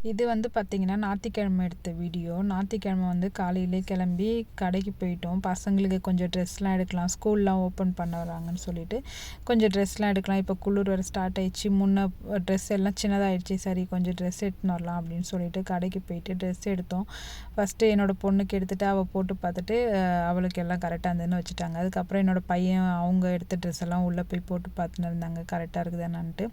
இது வந்து பார்த்திங்கன்னா ஞாயிற்றுக்கிழமை எடுத்த வீடியோ. ஞாயிற்றுக்கிழமை வந்து காலையிலே கிளம்பி கடைக்கு போயிட்டோம். பசங்களுக்கு கொஞ்சம் ட்ரெஸ்லாம் எடுக்கலாம், ஸ்கூல்லாம் ஓப்பன் பண்ண வராங்கன்னு சொல்லிட்டு கொஞ்சம் ட்ரெஸ்லாம் எடுக்கலாம். இப்போ குளிர் வர ஸ்டார்ட் ஆயிடுச்சு. முன்ன ட்ரெஸ் எல்லாம் சின்னதாகிடுச்சு. சரி கொஞ்சம் ட்ரெஸ் எடுத்துன்னு வரலாம் அப்படின்னு சொல்லிட்டு கடைக்கு போயிட்டு ட்ரெஸ் எடுத்தோம். ஃபஸ்ட்டு என்னோடய பொண்ணுக்கு எடுத்துகிட்டு அவள் போட்டு பார்த்துட்டு அவளுக்கு எல்லாம் கரெக்டாக இருந்ததுன்னு வச்சுட்டாங்க. அதுக்கப்புறம் என்னோடய பையன் அவங்க எடுத்த ட்ரெஸ் எல்லாம் உள்ளே போய் போட்டு பார்த்துன்னு இருந்தாங்க கரெக்டாக இருக்குதானான்ட்டு.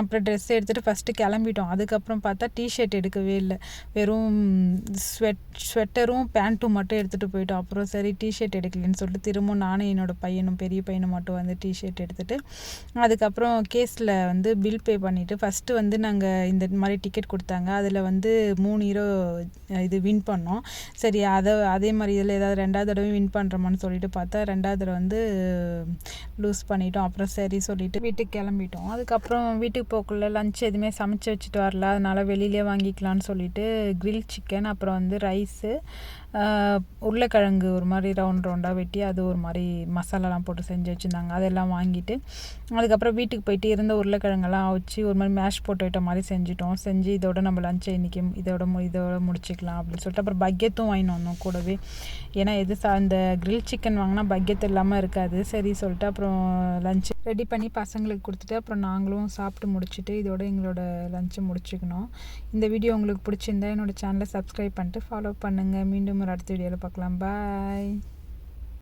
அப்புறம் ட்ரெஸ் எடுத்துகிட்டு ஃபஸ்ட்டு கிளம்பிட்டோம். அதுக்கப்புறம் பார்த்தா டிஷர்ட் எடுக்கவே இல்லை, வெறும் ஸ்வெட்டரும் பேண்ட்டும் மட்டும் எடுத்துகிட்டு போயிட்டோம். அப்புறம் சரி டிஷர்ட் எடுக்கலன்னு சொல்லிட்டு திரும்பவும் நானும் என்னோடய பையனும் பெரிய பையனும் மட்டும் வந்து டிஷர்ட் எடுத்துகிட்டு அதுக்கப்புறம் கேஸில் வந்து பில் பே பண்ணிவிட்டு ஃபஸ்ட்டு வந்து நாங்கள் இந்த மாதிரி டிக்கெட் கொடுத்தாங்க. அதில் வந்து 3 ஹீரோ இது வின் பண்ணோம். சரி அதே மாதிரி இதில் ஏதாவது 2வது தடவை வின் பண்ணுறோமான்னு சொல்லிட்டு பார்த்தா 2வது தடவை வந்து லூஸ் பண்ணிட்டோம். அப்புறம் சரி சொல்லிவிட்டு வீட்டுக்கு கிளம்பிட்டோம். அதுக்கப்புறம் வீட்டுக்கு போக்குள்ள லஞ்ச் எதுவுமே சமைச்சு வச்சுட்டு வரல, அதனால் வெளியிலே வாங்கிக்கலான்னு சொல்லிட்டு கிரில் சிக்கன், அப்புறம் வந்து ரைஸு, உருளைக்கிழங்கு ஒரு மாதிரி ரவுண்டாக வெட்டி அது ஒரு மாதிரி மசாலாலாம் போட்டு செஞ்சு வச்சுருந்தாங்க. அதெல்லாம் வாங்கிட்டு அதுக்கப்புறம் வீட்டுக்கு போயிட்டு இருந்த உருளைக்கிழங்கெல்லாம் அவிச்சு ஒரு மாதிரி மேஷ் போட்டு விட்ட மாதிரி செஞ்சு இதோட நம்ம லஞ்சை இன்றைக்கி இதோட முடிச்சிக்கலாம் அப்படின்னு சொல்லிட்டு அப்புறம் பக்கெட்டும் வாங்கிட்டு வந்தோம் கூடவே. ஏன்னா இந்த கிரில் சிக்கன் வாங்கினா பக்கெட் இல்லாமல் இருக்காது. சரி சொல்லிட்டு அப்புறம் லஞ்ச் ரெடி பண்ணி பசங்களுக்கு கொடுத்துட்டு அப்புறம் நாங்களும் சாப்பிட்டு முடிச்சுட்டு இதோட எங்களோட லஞ்சை முடிச்சுக்கணும். இந்த வீடியோ உங்களுக்கு பிடிச்சிருந்தா என்னோடய சேனலை சப்ஸ்கிரைப் பண்ணிட்டு ஃபாலோ பண்ணுங்கள். மீண்டும் ஒரு அடுத்த வீடியோவில் பார்க்கலாம். பாய்.